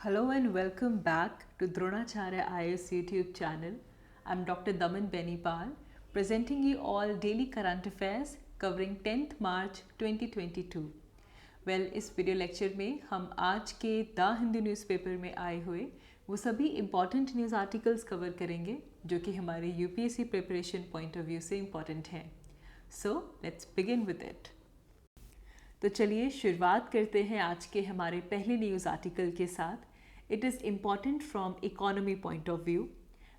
Hello and welcome back to Dronacharya IAS YouTube channel. I'm Dr. Daman Benipal, presenting you all daily current affairs covering 10th March 2022. Well, इस video lecture में हम आज के the Hindu newspaper में आए हुए वो सभी इम्पॉर्टेंट न्यूज़ आर्टिकल्स कवर करेंगे जो कि हमारे UPSC preparation point of view से इम्पॉर्टेंट हैं. So let's begin with it. तो चलिए शुरुआत करते हैं आज के हमारे पहले न्यूज़ आर्टिकल के साथ. It is important from economy point of view.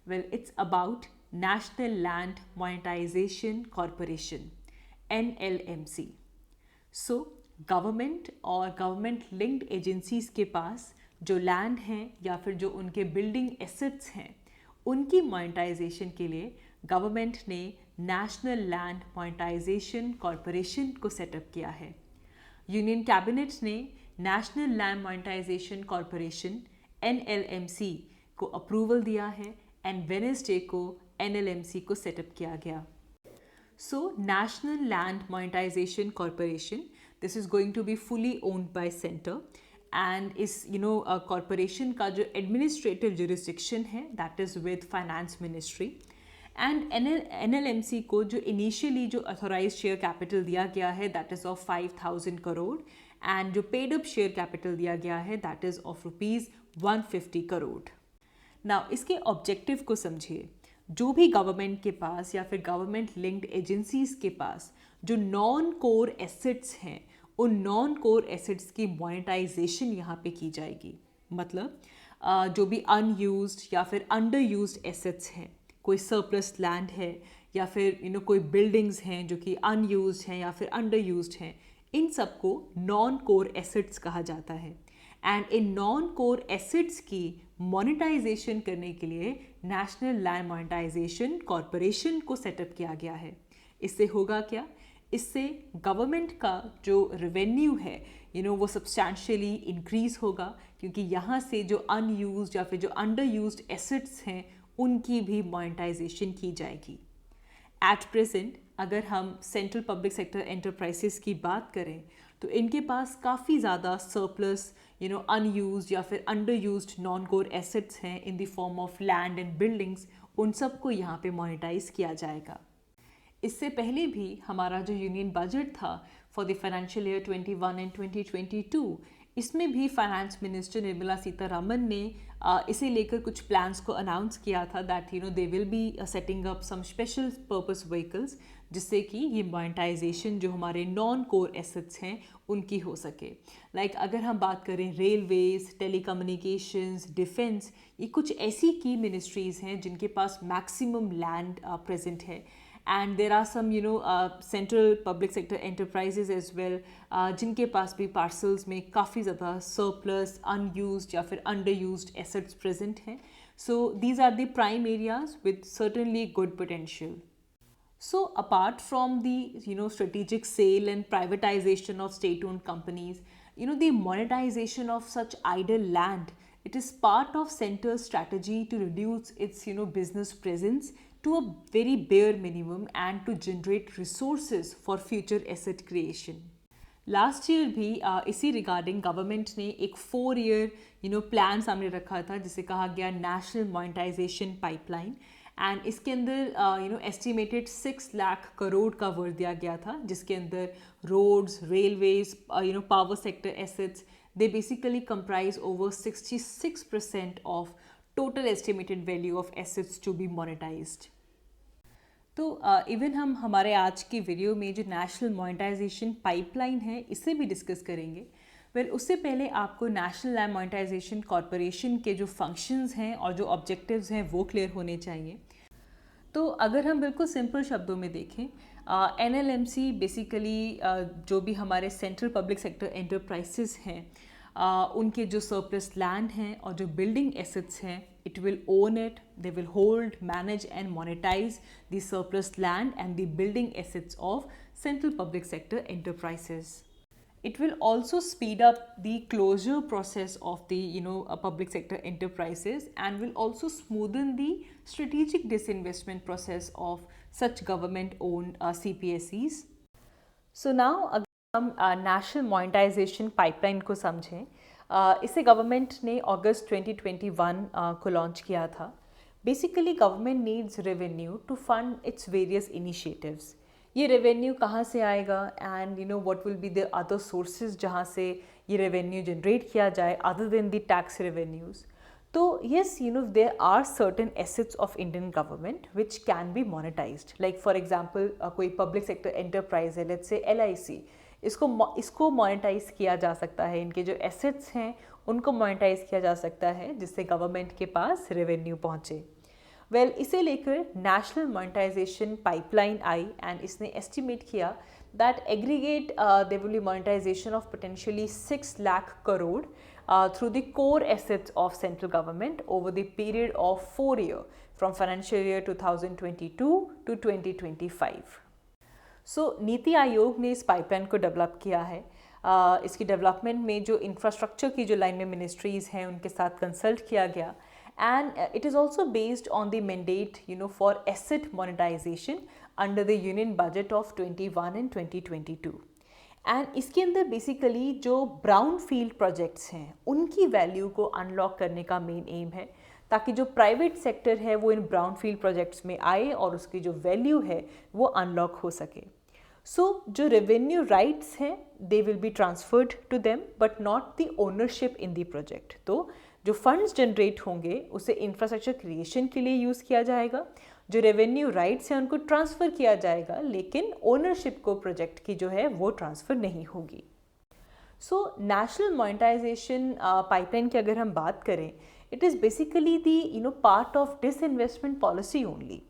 Well, it's about National Land Monetization Corporation, NLMC. So, government और गवर्नमेंट लिंक्ड एजेंसीज के पास जो लैंड हैं या फिर जो उनके बिल्डिंग एसेट्स हैं उनकी मोनेटाइजेशन के लिए गवर्नमेंट ने नेशनल लैंड मोनेटाइजेशन कॉरपोरेशन को सेटअप किया है. यूनियन कैबिनेट ने national land monetisation corporation NLMC को अप्रूवल दिया है एंड वेडनेसडे को NLMC को सेटअप किया गया. So national land monetisation corporation, this is going to be fully owned by centre and इस कॉरपोरेशन का जो एडमिनिस्ट्रेटिव जुरिस्डिक्शन है that is with finance ministry. And NLMC को जो इनिशियली जो अथोराइज शेयर कैपिटल दिया गया है that is of 5,000 crore and जो पेड अप शेयर कैपिटल दिया गया है that is of rupees 150 crore. Now इसके ऑब्जेक्टिव को समझिए. जो भी गवर्नमेंट के पास या फिर गवर्नमेंट लिंक्ड एजेंसीज के पास जो नॉन कोर एसेट्स हैं उन नॉन कोर एसेट्स की मोनेटाइजेशन यहाँ पे की जाएगी. मतलब जो भी अनयूज्ड या फिर अंडर यूज्ड एसेट्स हैं, कोई सरप्लस लैंड है या फिर कोई बिल्डिंग्स हैं जो कि अनयूज्ड हैं या फिर अंडर यूज्ड हैं, इन सबको नॉन कोर एसेट्स कहा जाता है. And in non core assets की मोनेटाइजेशन करने के लिए नेशनल लैंड मोनेटाइजेशन कॉरपोरेशन को सेटअप किया गया है. इससे होगा क्या? इससे गवर्नमेंट का जो रेवेन्यू है वो सब्सटैंशियली इंक्रीज होगा क्योंकि यहाँ से जो अनयूज्ड या फिर जो अंडर यूज्ड एसेट्स हैं उनकी भी मोनेटाइजेशन की जाएगी. एट प्रेजेंट अगर हम सेंट्रल पब्लिक सेक्टर एंटरप्राइजेस की बात करें तो इनके पास काफ़ी ज़्यादा सरप्लस अनयूज्ड या फिर under used non core assets हैं in the form of land and buildings. उन सबको यहाँ पे मोनेटाइज किया जाएगा. इससे पहले भी हमारा जो यूनियन बजट था for the financial year 21 and 2022, इसमें भी फाइनेंस मिनिस्टर निर्मला सीतारमन ने इसे लेकर कुछ प्लान्स को अनाउंस किया था that they will be setting up some special purpose vehicles जिससे कि ये मोनेटाइजेशन जो हमारे नॉन कोर एसेट्स हैं उनकी हो सके. लाइक अगर हम बात करें रेलवेज, टेलीकम्युनिकेशंस, डिफेंस, ये कुछ ऐसी की मिनिस्ट्रीज़ हैं जिनके पास मैक्सिमम लैंड प्रेजेंट है. And there are some central public sector enterprises as well जिनके पास भी parcels में काफ़ी ज़्यादा surplus, unused या फिर underused assets present हैं. So these are the prime areas with certainly good potential. So apart from the strategic sale and privatization of state-owned companies, the monetization of such idle land, it is part of center's strategy to reduce its business presence to a very bare minimum and to generate resources for future asset creation. Last year भी इसी regarding government ने एक 4-year plan सामने रखा था जिसे कहा गया नेशनल मोनेटाइजेशन पाइपलाइन. एंड इसके अंदर एस्टिमेटेड 6 लाख करोड़ का वर्थ दिया गया था जिसके अंदर roads, railways, power sector assets, they basically comprise over 66% of total estimated value of assets to be monetized. तो इवन हम हमारे आज की वीडियो में जो नेशनल मोनेटाइजेशन पाइपलाइन है इसे भी डिस्कस करेंगे. वेल उससे पहले आपको नेशनल लैंड मोनेटाइजेशन कॉरपोरेशन के जो फंक्शंस हैं और जो ऑब्जेक्टिव्स हैं वो क्लियर होने चाहिए. तो अगर हम बिल्कुल सिंपल शब्दों में देखें, NLMC बेसिकली जो भी हमारे सेंट्रल पब्लिक सेक्टर एंटरप्राइजेस हैं उनके जो सरप्लस लैंड हैं और जो बिल्डिंग एसेट्स हैं, it will own it, they will hold, manage and monetize the surplus land and the building assets of central public sector enterprises. It will also speed up the closure process of the public sector enterprises and will also smoothen the strategic disinvestment process of such government owned CPSEs. So now अगर हम national monetization pipeline को समझें इसे government ने अगस्त 2021 को launch किया था. Basically government needs revenue to fund its various initiatives. ये रेवेन्यू कहाँ से आएगा and what will be the other sources जहाँ से ये रेवेन्यू जनरेट किया जाए other than the tax revenues. तो yes, there are certain assets of Indian government which can be monetized. Like for example, कोई public sector enterprise है, let's say LIC, इसको monetize किया जा सकता है. इनके जो assets हैं उनको monetize किया जा सकता है जिससे government के पास revenue पहुँचे. Well, इसे लेकर national monetization pipeline I and इसने estimate किया that aggregate there will be monetization of potentially 6 lakh crore through the core assets of central government over the period of 4 years from financial year 2022 to 2025. So NITI Aayog ने इस pipeline को develop किया है. इसकी development में जो infrastructure की जो लाइन में मिनिस्ट्रीज़ हैं उनके साथ कंसल्ट किया गया and it is also based on the mandate for asset monetization under the union budget of 21 and 2022. And इसके अंदर बेसिकली जो ब्राउन फील्ड प्रोजेक्ट्स हैं उनकी वैल्यू को अनलॉक करने का मेन एम है ताकि जो प्राइवेट सेक्टर है वो इन ब्राउन फील्ड प्रोजेक्ट्स में आए और उसकी जो वैल्यू है वो अनलॉक हो सके. सो जो रेवेन्यू राइट्स हैं they will be transferred to them but not the ownership in the project. तो जो फंड्स जनरेट होंगे उसे इंफ्रास्ट्रक्चर क्रिएशन के लिए यूज़ किया जाएगा. जो रेवेन्यू राइट्स हैं उनको ट्रांसफ़र किया जाएगा लेकिन ओनरशिप को प्रोजेक्ट की जो है वो ट्रांसफ़र नहीं होगी. सो नेशनल मोनेटाइजेशन पाइपलाइन की अगर हम बात करें it is basically the part of disinvestment policy only.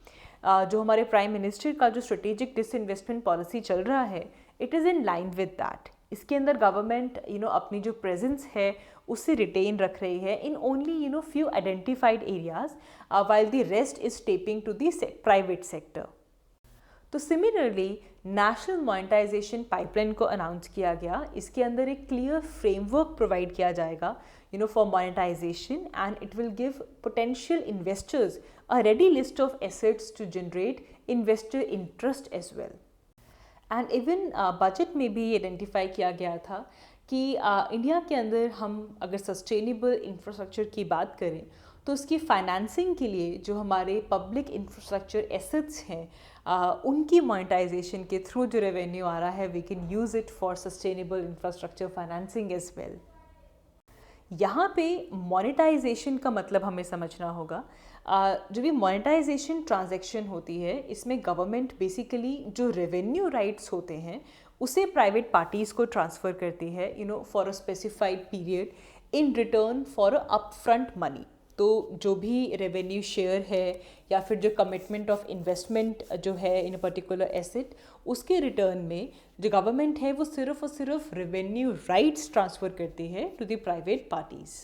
जो हमारे प्राइम मिनिस्टर का जो स्ट्रेटेजिक डिसइन्वेस्टमेंट पॉलिसी चल रहा है it is in line with that. इसके अंदर गवर्नमेंट अपनी जो प्रेजेंस है उसे रिटेन रख रही है in only few identified areas while the rest is taping to the private sector. तो सिमिलरली नेशनल मोनेटाइजेशन पाइपलाइन को अनाउंस किया गया. इसके अंदर एक क्लियर फ्रेमवर्क प्रोवाइड किया जाएगा for monetisation and it will give potential investors a ready list of assets to generate investor interest as well. And even budget में भी आइडेंटिफाई किया गया था कि इंडिया के अंदर हम अगर सस्टेनेबल इंफ्रास्ट्रक्चर की बात करें तो उसकी फाइनेंसिंग के लिए जो हमारे पब्लिक इंफ्रास्ट्रक्चर एसेट्स हैं उनकी मोनेटाइजेशन के थ्रू जो रेवेन्यू आ रहा है we can use it for sustainable infrastructure financing as well. यहाँ पे मोनेटाइजेशन का मतलब हमें समझना होगा. जो भी मोनेटाइजेशन ट्रांजैक्शन होती है इसमें गवर्नमेंट बेसिकली जो रेवेन्यू राइट्स होते हैं उसे प्राइवेट पार्टीज़ को ट्रांसफ़र करती है for a specified period in return for a upfront money. तो जो भी रेवेन्यू शेयर है या फिर जो कमिटमेंट ऑफ इन्वेस्टमेंट जो है इन अ पर्टिकुलर एसेट उसके रिटर्न में जो गवर्नमेंट है वो सिर्फ और सिर्फ रेवेन्यू राइट्स ट्रांसफ़र करती है टू द प्राइवेट पार्टीज़.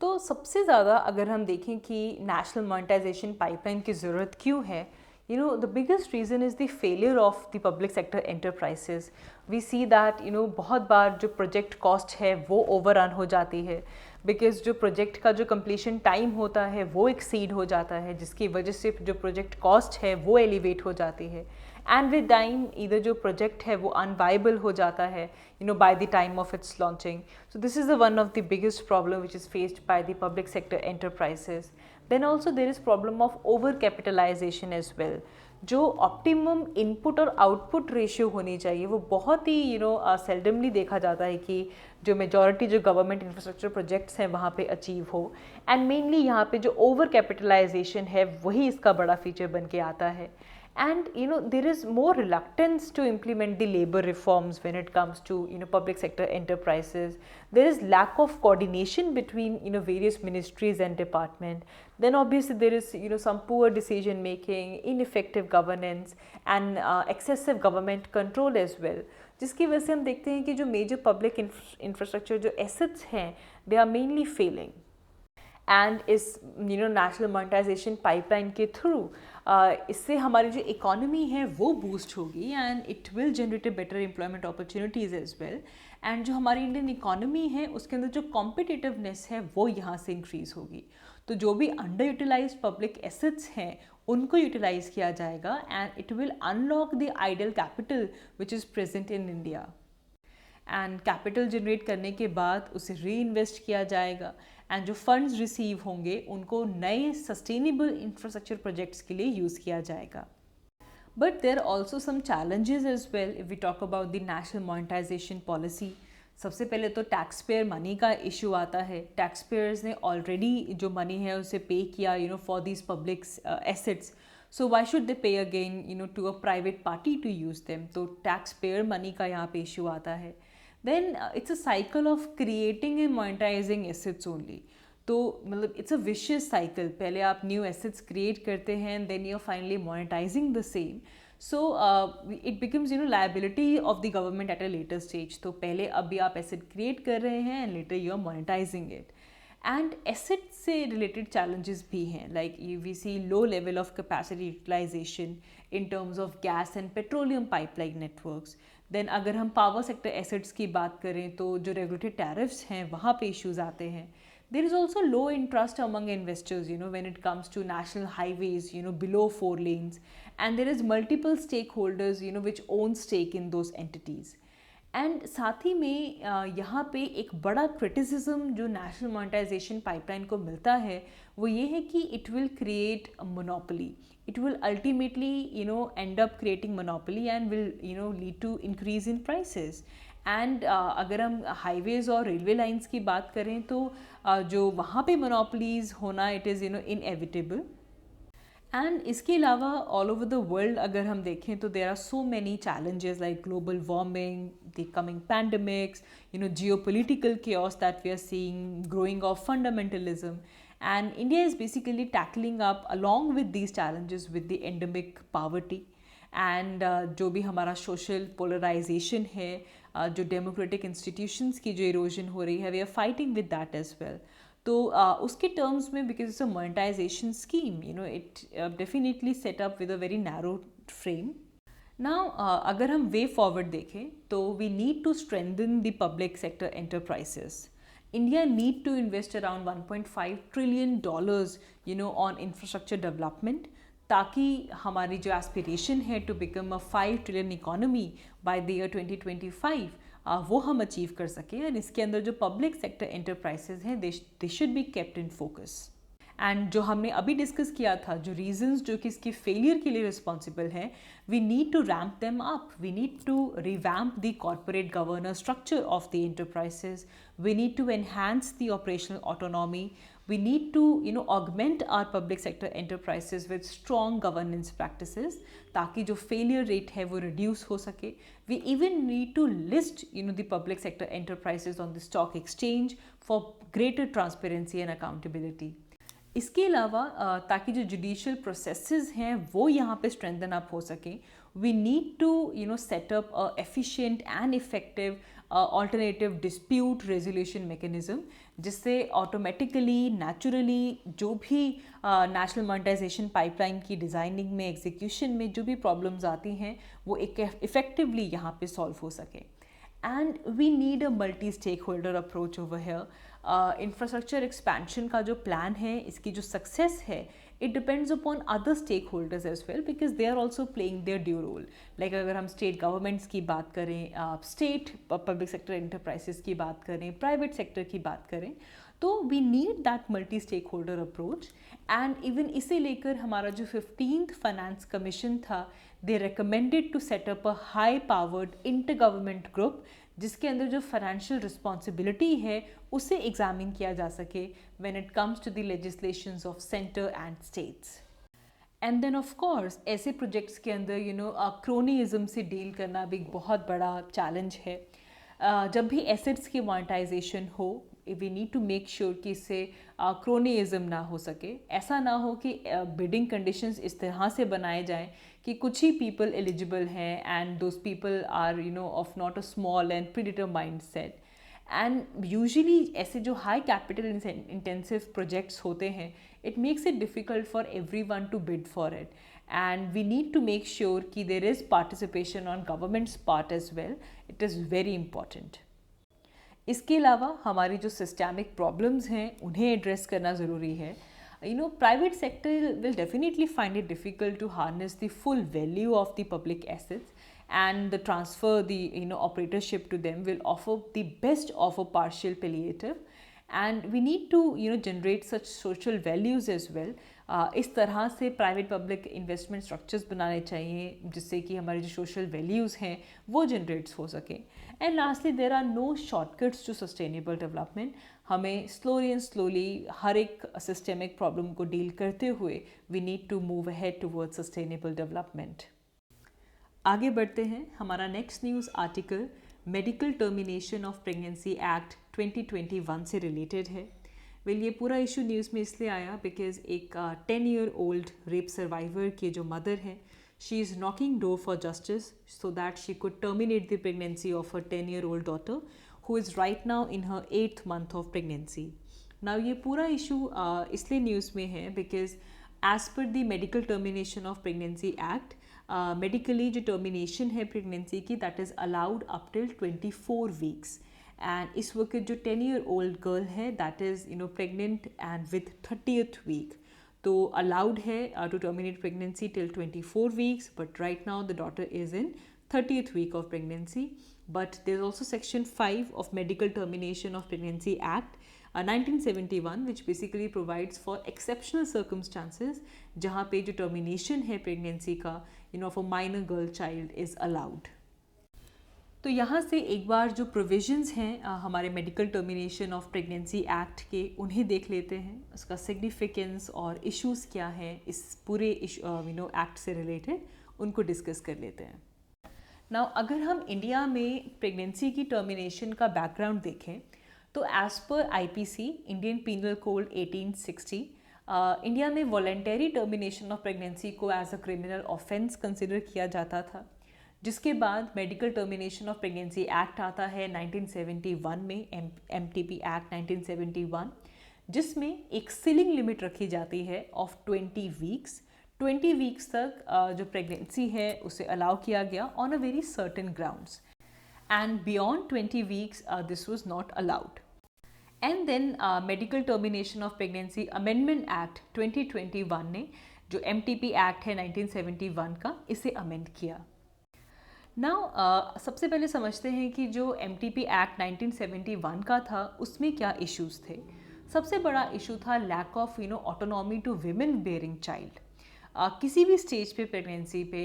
तो सबसे ज़्यादा अगर हम देखें कि नेशनल मोनेटाइजेशन पाइपलाइन की ज़रूरत क्यों है the biggest reason is the failure of the public sector enterprises. We see that बहुत बार जो प्रोजेक्ट कॉस्ट है वो ओवररन हो जाती है बिकॉज जो प्रोजेक्ट का जो कंप्लीशन टाइम होता है वो एक्सीड हो जाता है जिसकी वजह से जो प्रोजेक्ट कॉस्ट है वो एलिवेट हो जाती है एंड विद टाइम इधर जो प्रोजेक्ट है वो अनवाइबल हो जाता है by the time of its launching. So this is one of the biggest problem which is faced by the public sector enterprises. Then also there is problem of over capitalization as well. जो optimum input और output ratio होनी चाहिए वो बहुत ही सेल्डमली देखा जाता है कि जो मेजॉरिटी जो गवर्नमेंट इंफ्रास्ट्रक्चर प्रोजेक्ट्स हैं वहाँ पे अचीव हो. एंड मेनली यहाँ पे जो ओवर कैपिटलाइजेशन है वही इसका बड़ा फीचर बन के आता है. And there is more reluctance to implement the labor reforms when it comes to public sector enterprises. There is lack of coordination between various ministries and department. Then obviously there is some poor decision making, ineffective governance and excessive government control as well. जिसकी वजह से हम देखते हैं कि जो major public infrastructure जो assets हैं they are mainly failing. And इस नेशनल मोनेटाइजेशन पाइपलाइन के थ्रू इससे हमारी जो इकोनॉमी है वो बूस्ट होगी and it will generate a better employment opportunities as well. And जो हमारी इंडियन इकोनॉमी है उसके अंदर जो कॉम्पिटिटिवनेस है वो यहाँ से इंक्रीज़ होगी. तो जो भी अंडर यूटिलाइज पब्लिक एसेट्स हैं उनको यूटिलाइज़ किया जाएगा and it will unlock the idle capital which is present in India. And capital generate करने के बाद उसे री इन्वेस्ट किया जाएगा एंड जो फंड्स रिसीव होंगे उनको नए सस्टेनेबल इंफ्रास्ट्रक्चर प्रोजेक्ट्स के लिए यूज़ किया जाएगा. But there are also some challenges as well if we talk about the national monetization policy. सबसे पहले तो टैक्स पेयर मनी का इशू आता है. टैक्स पेयर्स ने ऑलरेडी जो मनी है उसे पे किया for these public assets. So why should they pay again to a private party to use them. तो टैक्स पेयर मनी का यहाँ पे इशू आता है. Then it's a cycle of creating and monetising assets only. तो मतलब it's a vicious cycle. पहले आप न्यू एसेट्स क्रिएट करते हैं, then you are finally monetizing the same. So it becomes liability of the government at a later stage. तो पहले अभी आप एसेट क्रिएट कर रहे हैं and later you are monetizing it. And asset से रिलेटेड चैलेंजेस भी हैं, like we see low level of capacity utilization in terms of gas and petroleum pipeline networks. Then अगर हम पावर सेक्टर एसेट्स की बात करें तो जो रेगुलेटेड टैरिफ्स हैं वहाँ पे इश्यूज़ आते हैं. There is also low interest among investors, when it comes to national highways, below 4 lanes, and there is multiple stakeholders, which own stake in those entities. And साथ ही में यहाँ पे एक बड़ा क्रिटिसिज्म जो नेशनल मोनेटाइजेशन पाइपलाइन को मिलता है वो ये है कि it will create a monopoly. It will ultimately end up creating monopoly and will lead to increase in prices. And अगर हम हाईवेज और रेलवे लाइंस की बात करें तो जो वहाँ पे मोनोपोलीज होना इट इज़ इनएविटेबल. एंड इसके अलावा ऑल ओवर द वर्ल्ड अगर हम देखें तो there are so many challenges like global warming, the coming pandemics, geopolitical chaos that we are seeing, growing of fundamentalism, and India is basically tackling up along with these challenges with the endemic poverty. And जो भी हमारा social polarisation है, जो democratic institutions की जो erosion हो रही है, we are fighting with that as well. तो उसके टर्म्स में because it's a monetization scheme, it definitely set up with a very narrow frame. Now अगर हम वे फॉरवर्ड देखें तो we need to strengthen the public sector enterprises. India need to invest around $1.5 trillion, on infrastructure development, ताकि हमारी जो aspiration है to become a 5 trillion economy by the year 2025 वो हम अचीव कर सकें. एंड इसके अंदर जो पब्लिक सेक्टर एंटरप्राइजेज हैं they should be kept in focus. And जो हमने अभी डिस्कस किया था, जो रीजंस जो कि इसके फेलियर के लिए रिस्पॉन्सिबल हैं, we need to ramp them up. We need to revamp the corporate governance structure of the enterprises. We need to enhance the operational autonomy. We need to augment our public sector enterprises with strong governance practices ताकि जो failure rate है वो reduce हो सके. We even need to list the public sector enterprises on the stock exchange for greater transparency and accountability. इसके अलावा ताकि जो जुडिशियल प्रोसेसेस हैं वो यहाँ पे स्ट्रेंथन अप हो सकें, we need to set up a efficient and effective alternative dispute resolution mechanism, जिससे ऑटोमेटिकली नेचुरली जो भी नेशनल मोनेटाइजेशन पाइपलाइन की डिज़ाइनिंग में, एग्जीक्यूशन में जो भी प्रॉब्लम्स आती हैं वो एक इफेक्टिवली यहाँ पे सॉल्व हो सके. And we need a multi stake holder approach over here. Infrastructure expansion का जो प्लान है, इसकी जो सक्सेस है, it depends upon other stakeholders as well because they are also playing their due role. Like अगर हम state governments की बात करें, स्टेट पब्लिक सेक्टर एंटरप्राइजेस की बात करें, प्राइवेट सेक्टर की बात करें, तो we need that multi stake holder approach. And even इसे लेकर हमारा जो 15th फाइनेंस कमीशन था, they recommended to set up a high powered inter government group जिसके अंदर जो फाइनेंशियल रिस्पॉन्सिबिलिटी है उसे एग्जामिन किया जा सके when it comes to the legislations of centre and states. And then of course ऐसे प्रोजेक्ट्स के अंदर क्रोनीइज्म से डील करना भी एक बहुत बड़ा चैलेंज है. जब भी एसेट्स की मोनेटाइजेशन हो, we need to make sure कि इससे क्रोनीइज्म ना हो सके. ऐसा ना हो कि बिडिंग कंडीशंस इस तरह से बनाए जाएं कि कुछ ही पीपल एलिजिबल हैं and those people are of not a small and predetermined set. And usually ऐसे जो हाई कैपिटल इंटेंसिव प्रोजेक्ट्स होते हैं, it makes it difficult for everyone to bid for it. And we need to make sure कि there is participation on government's part as well. It is very important. इसके अलावा हमारी जो systemic problems हैं उन्हें address करना ज़रूरी है. Private sector will definitely find it difficult to harness the full value of the public assets, and the transfer the operatorship to them will offer the best of a partial palliative, and we need to generate such social values as well. इस तरह से private public investment structures बनाने चाहिए जिससे कि हमारे जो social values हैं वो जनरेट्स हो सकें. And lastly there are no shortcuts to sustainable development. हमें स्लोली एंड स्लोली हर एक सिस्टेमिक प्रॉब्लम को डील करते हुए we need to move ahead towards sustainable development. आगे बढ़ते हैं. हमारा next news article medical termination of pregnancy act 2021 से रिलेटेड है. वेल ये पूरा इशू न्यूज़ में इसलिए आया बिकॉज एक 10-year old रेप सर्वाइवर की जो मदर है, she is knocking door for justice so that she could terminate the pregnancy of her 10-year old daughter who is right now in her 8th month of pregnancy. Now ये पूरा issue इसलिए news में है because as per the medical termination of pregnancy act, medically जो termination है pregnancy की that is allowed up till 24 weeks. And इस वक्त जो 10-year old गर्ल है that is pregnant and with 30th week, तो अलाउड है to terminate pregnancy till 24 weeks, but right now the daughter is in 30th week of pregnancy. But there is also section 5 of medical termination of pregnancy act 1971 which basically provides for exceptional circumstances जहाँ पे जो termination है pregnancy का of a minor girl child is allowed. तो यहाँ से एक बार जो प्रोविजंस हैं हमारे medical termination of pregnancy act के उन्हें देख लेते हैं, उसका सिग्निफिकेंस और इश्यूज़ क्या हैं इस पूरे एक्ट से रिलेटेड उनको डिस्कस कर लेते हैं. नाउ अगर हम इंडिया में प्रेगनेंसी की टर्मिनेशन का बैकग्राउंड देखें तो as per IPC Indian penal code 1860 India में वॉलंटरी टर्मिनेशन ऑफ प्रेगनेंसी को as a criminal offence consider किया जाता था. जिसके बाद medical termination of pregnancy act आता है 1971 में, MTP एक्ट 1971, जिसमें एक सीलिंग लिमिट रखी जाती है ऑफ 20 weeks. 20 weeks तक जो प्रेगनेंसी है उसे अलाउ किया गया on a very certain grounds, and beyond 20 weeks this was not allowed. And then medical termination of pregnancy amendment act 2021 ने जो MTP एक्ट है 1971 का, इसे अमेंड किया. नाउ सबसे पहले समझते हैं कि जो MTP एक्ट 1971 का था उसमें क्या इश्यूज़ थे. सबसे बड़ा इशू था lack of autonomy to women bearing child. किसी भी स्टेज पे प्रेगनेंसी पे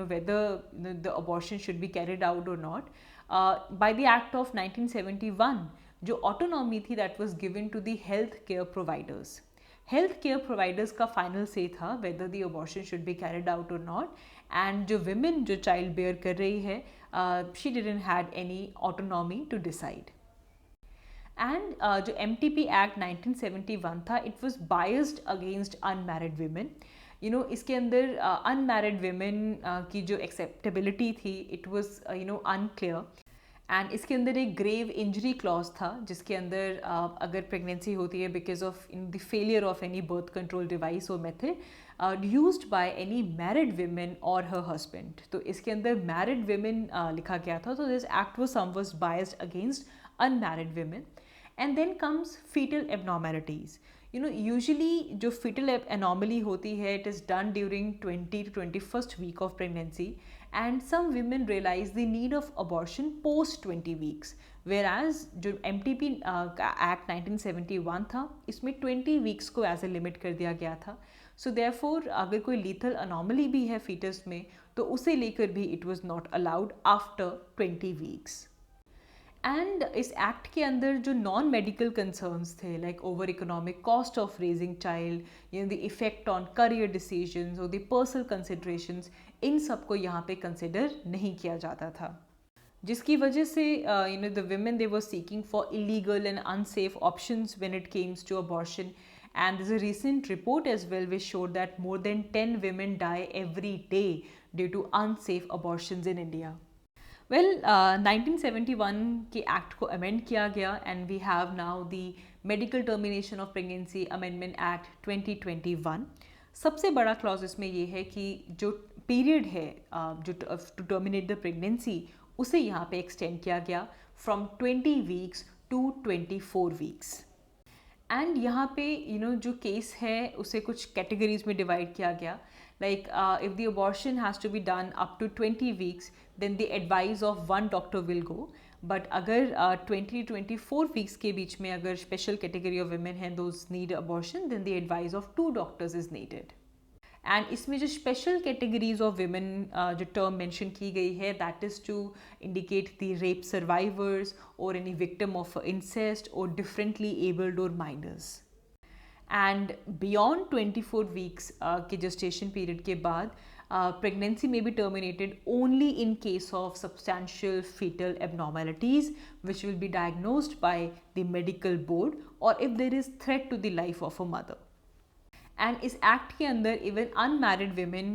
whether the abortion should be carried out और not, by the act of 1971 जो ऑटोनॉमी थी that was given to the health care providers. Health care providers का final से था whether the abortion should be carried out और not, and जो women जो child bear कर रही है she didn't had any autonomy to decide. And जो MTP एक्ट 1971 था it was biased against unmarried women. इसके अंदर अनमैरिड विमेन की जो एक्सेप्टेबिलिटी थी इट वाज अनक्लियर, एंड इसके अंदर एक ग्रेव इंजरी क्लॉज था जिसके अंदर अगर प्रेगनेंसी होती है because of the failure of any birth control device और method used by any married women और हर हस्बैंड, तो इसके अंदर मैरिड विमेन लिखा गया था. तो this act was somewhat biased against unmarried women. And then comes foetal abnormalities. Usually जो फीटल एनॉमली होती है it is done during 20 to 21st week of pregnancy, and some women realize the need of abortion post 20 weeks, whereas जो MTP act 1971 था इसमें 20 weeks को as a limit कर दिया गया था. सो देयरफॉर अगर कोई लीथल अनॉमली भी है फीटस में तो उसे लेकर भी it was not allowed after 20 weeks. And इस एक्ट के अंदर जो नॉन मेडिकल कंसर्न्स थे like over economic cost of raising child, the effect on career decisions और द पर्सनल कंसिडरेशंस, इन सबको यहाँ पे कंसिडर नहीं किया जाता था, जिसकी वजह से the women they were seeking for illegal and unsafe options when it comes to abortion. And there's a recent report as well which showed that more than 10 women die every day due to unsafe abortions in India. Well, 1971 के act को amend किया गया and we have now the Medical Termination of Pregnancy Amendment Act 2021. सबसे बड़ा clause इसमें ये है कि जो पीरियड है जो टू टर्मिनेट द प्रेगनेंसी उसे यहाँ पे एक्सटेंड किया गया from 20 weeks to 24 weeks. And यहाँ पे जो केस है उसे कुछ कैटेगरीज में डिवाइड किया गया. Like if the abortion has to be done up to 20 weeks, then the advice of one doctor will go. But अगर 20 to 24 weeks के बीच में अगर special category of women हैं those need abortion, then the advice of 2 doctors is needed. And इसमें जो special categories of women जो term mention की गई है, that is to indicate the rape survivors और एनी विक्टिम ऑफ इंसेस्ट और differently abled और माइनर्स. एंड बियॉन्ड 24 वीक्स के जेस्टेशन पीरियड के बाद pregnancy may be terminated only in case of substantial fetal abnormalities which will be diagnosed by the medical board or if there is threat to the life of a mother. And इस act के अंदर even unmarried women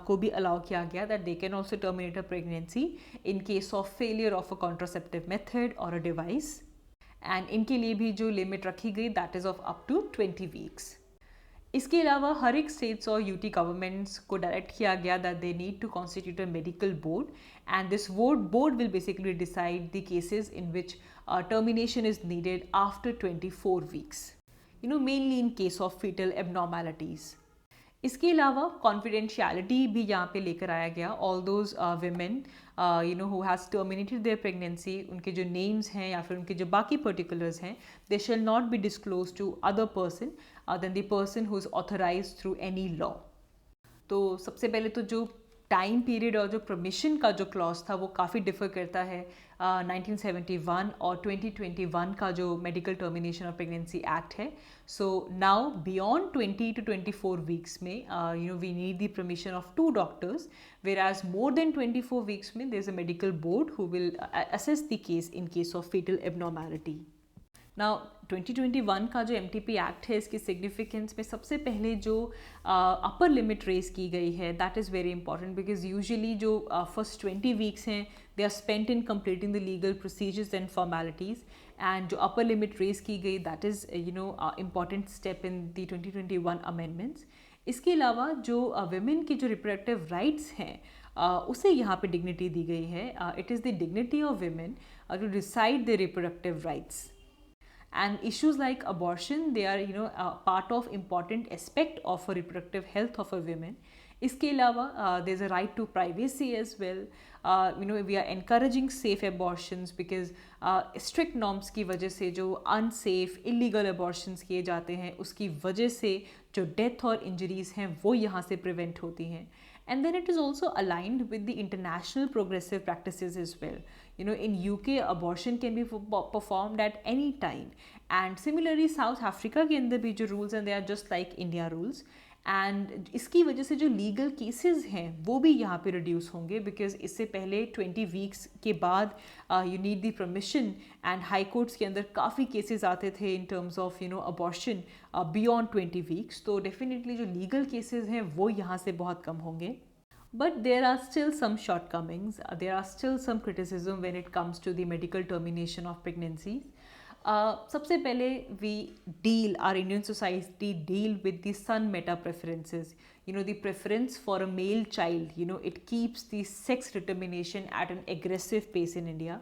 को भी allow किया गया that they can also terminate a pregnancy in case of failure of a contraceptive method और a device. And इनके लिए भी जो लिमिट रखी गई that is of up to 20 weeks. इसके अलावा हर एक स्टेट्स और यूटी गवर्नमेंट्स को डायरेक्ट किया गया that they need to constitute a medical board and this board will basically decide the cases in which termination is needed after 24 weeks, mainly in case of fetal abnormalities. इसके अलावा confidentiality भी यहाँ पे लेकर आया गया. All those women who has terminated there pregnancy, उनके जो नेम्स हैं या फिर उनके जो बाकी पर्टिकुलर्स हैं, they shall not be disclose to other person than the person who is authorised through any law. तो सबसे पहले तो जो टाइम पीरियड और जो परमिशन का जो क्लॉज था वो काफ़ी डिफर करता है 1971 और 2021 का जो medical termination of pregnancy act है. So now beyond 20 to 24 weeks में we need the permission of 2 doctors, whereas more than 24 weeks में there is a medical board who will assess the case in case of fetal abnormality. Now 2021 का जो MTP act है, इसकी significance में सबसे पहले जो अपर लिमिट रेज की गई है that is very important because usually जो फर्स्ट 20 वीक्स हैं they are spent in completing the legal procedures and formalities, and जो अपर लिमिट रेज की गई that is important step in the 2021 amendments. इसके अलावा जो वुमेन की जो रिप्रोडक्टिव राइट्स हैं उसे यहाँ पे डिग्निटी दी गई है. It is the dignity of women to decide the reproductive rights. And issues like abortion, they are part of important aspect of a reproductive health of a woman. इसके अलावा there's a right to privacy as well. We are encouraging safe abortions because strict norms की वजह से जो unsafe illegal abortions किए जाते हैं उसकी वजह से जो death और injuries हैं वो यहाँ से prevent होती हैं. And then it is also aligned with the international progressive practices as well. In UK, abortion can be performed at any time. And similarly, South Africa के अंदर भी जो rules हैं, they are just like India rules. And इसकी वजह से जो legal cases हैं वो भी यहाँ पे रिड्यूस होंगे बिकॉज इससे पहले 20 वीक्स के बाद you need the permission, and high courts के अंदर काफ़ी केसेस आते थे इन terms of abortion beyond 20 weeks. तो डेफिनेटली जो लीगल केसेस हैं वो यहाँ से बहुत कम होंगे. But there are still some shortcomings. There are still some criticism when it comes to the medical termination of pregnancies. सबसे पहले our Indian society deal with the son meta preferences. The preference for a male child, it keeps the sex determination at an aggressive pace in India.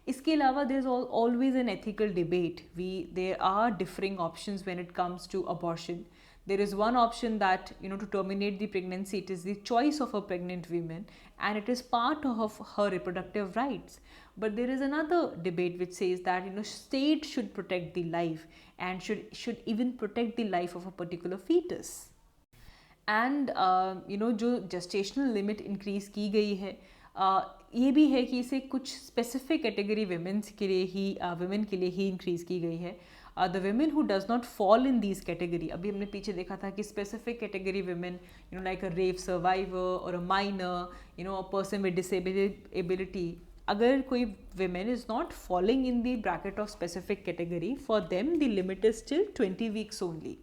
इसके अलावा there is always an ethical debate. There are differing options when it comes to abortion. There is one option that, to terminate the pregnancy, it is the choice of a pregnant woman and it is part of her reproductive rights. But there is another debate which says that, state should protect the life and should even protect the life of a particular fetus. And, जो gestational limit increase की गई है, ये भी है कि इसे कुछ specific category women के लिए ही increase की गई है. The women who does not fall in these category, अभी हमने पीछे देखा था कि specific category women, like a rape survivor or a minor, a person with disability, अगर कोई women is not falling in the bracket of specific category, for them the limit is still 20 weeks only.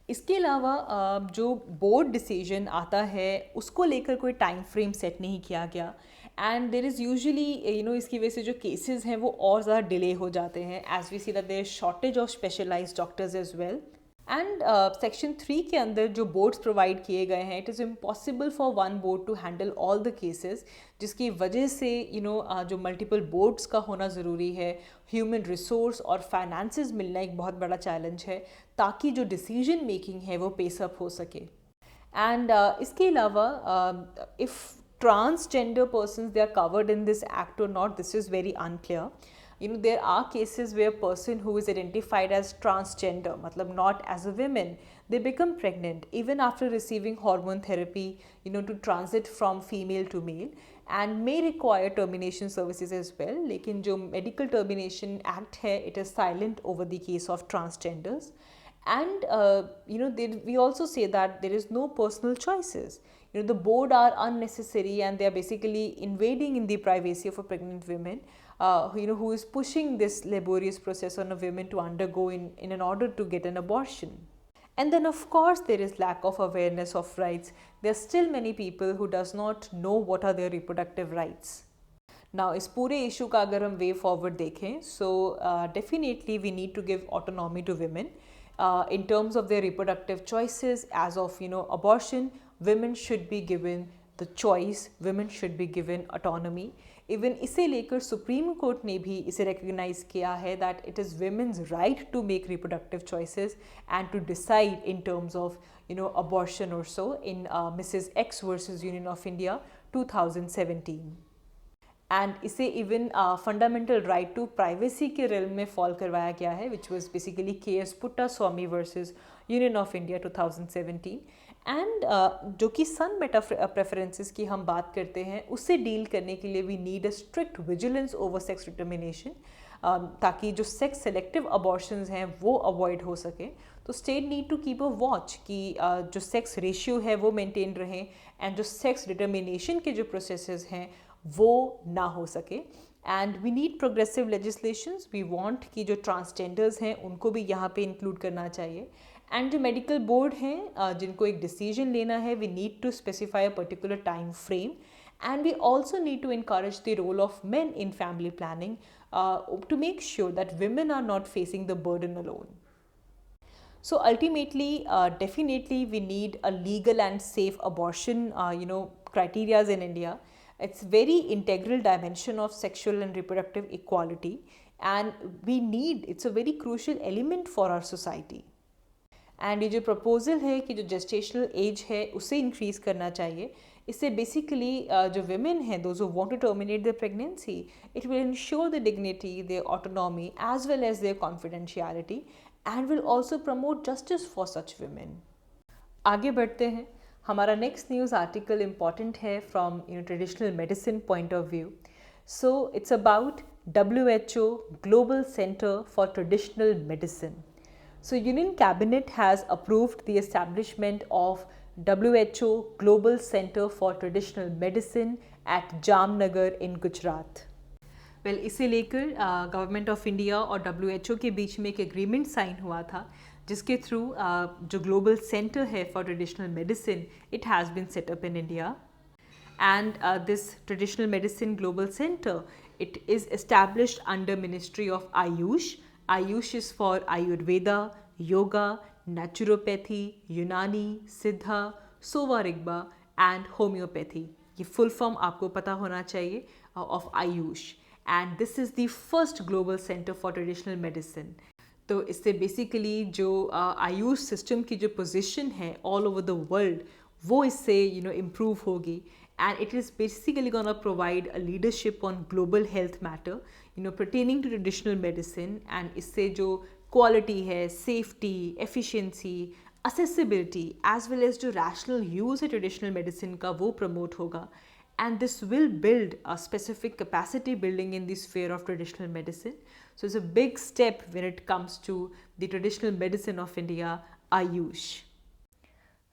इसके अलावा जो board decision आता है उसको लेकर कोई टाइम फ्रेम सेट नहीं किया गया, एंड देर इज़ यूजुअली इसकी वजह से जो केसेस हैं वो और ज़्यादा डिले हो जाते हैं, as we see that there is shortage of specialised doctors as well. And section 3 के अंदर जो बोर्ड्स प्रोवाइड किए गए हैं, it is impossible for one board to handle all the cases, जिसकी वजह से जो मल्टीपल बोर्ड्स का होना ज़रूरी है, ह्यूमन रिसोर्स और फाइनेंसेस मिलना एक बहुत बड़ा चैलेंज है ताकि जो डिसीजन मेकिंग है वो पेस अप हो सके. एंड इसके अलावा if transgender persons they are covered in this act or not, this is very unclear. You know, there are cases where a person who is identified as transgender, matlab not as a woman, they become pregnant even after receiving hormone therapy, you know, to transit from female to male, and may require termination services as well. लेकिन जो medical termination act है, it is silent over the case of transgenders. And you know, we also say that there is no personal choices. You know, the board are unnecessary and they are basically invading in the privacy of a pregnant woman, you know, who is pushing this laborious process on a woman to undergo in an order to get an abortion. And then of course there is lack of awareness of rights. There are still many people who does not know what are their reproductive rights. Now इस पूरे issue का अगर हम way forward देखें, so definitely we need to give autonomy to women in terms of their reproductive choices. As of, you know, abortion, women should be given the choice, women should be given autonomy. Even इसे लेकर supreme court ने भी इसे recognise किया है that it is women's right to make reproductive choices and to decide in terms of, you know, abortion or so in Mrs. X versus Union of India 2017. And इसे even fundamental right to privacy के रेल में fall करवाया गया है, which was basically KS Puttaswamy versus union of India 2017. And जो कि सन Meta preferences की हम बात करते हैं, उससे डील करने के लिए we need a strict vigilance over sex determination, ताकि जो सेक्स सेलेक्टिव अबॉर्शंस हैं वो अवॉइड हो सके. तो state need to keep a watch कि जो सेक्स रेशियो है वो मेंटेन रहें, एंड जो सेक्स डिटर्मिनेशन के जो प्रोसेसेस हैं वो ना हो सके. And we need progressive legislations. We want कि जो ट्रांसजेंडर्स हैं उनको भी यहाँ पे इंक्लूड करना चाहिए. एंड जो मेडिकल बोर्ड हैं जिनको एक डिसीजन लेना है, we need to specify a particular time frame. And we also need to encourage the role of men in family planning to make sure that women are not facing the burden alone. So ultimately, definitely we need a legal and safe abortion, you know, criterias in India. It's very integral dimension of sexual and reproductive equality, and we need, it's a very crucial element for our society. And ये जो proposal है कि जो gestational age है उसे increase करना चाहिए, इससे बेसिकली जो women हैं, those who want to terminate their pregnancy, it will ensure their dignity, their autonomy as well as their confidentiality, and will also promote justice for such women. आगे बढ़ते हैं. हमारा नेक्स्ट न्यूज़ आर्टिकल इम्पॉर्टेंट है from, you know, traditional medicine point of view. So it's about WHO Global Center for Traditional Medicine. So Union Cabinet has approved the establishment of WHO Global Center for Traditional Medicine at Jamnagar in Gujarat. Well, इसे लेकर government of India और WHO के बीच में एक agreement sign हुआ था, जिसके through जो ग्लोबल सेंटर है for traditional medicine, it has been set up in India. And this traditional medicine global center, it is established under Ministry of Ayush. Ayush is for Ayurveda, Yoga, Naturopathy, Unani, Siddha, Sova Rigpa and Homeopathy. ये full form आपको पता होना चाहिए of Ayush. And this is the first global center for traditional medicine. तो इससे basically जो Ayush system की जो पोजीशन है ऑल ओवर द वर्ल्ड, वो इससे, यू नो, इम्प्रूव होगी. And it is basically going to provide a leadership on global health matter, you know, pertaining to traditional medicine. And इससे जो quality है, safety, efficiency, accessibility, as well as जो rational use है traditional medicine का, वो promote होगा. And this will build a specific capacity building in the sphere of traditional medicine. So it's a big step when it comes to the traditional medicine of India, Ayush.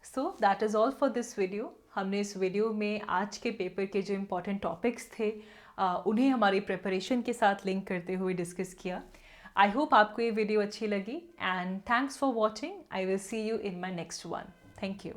So that is all for this video. हमने इस video में आज के paper के जो important topics थे उन्हें हमारी प्रिपरेशन के साथ लिंक करते हुए डिस्कस किया. आई होप आपको ये वीडियो अच्छी लगी, and thanks for watching. I will see you in my next one. Thank you.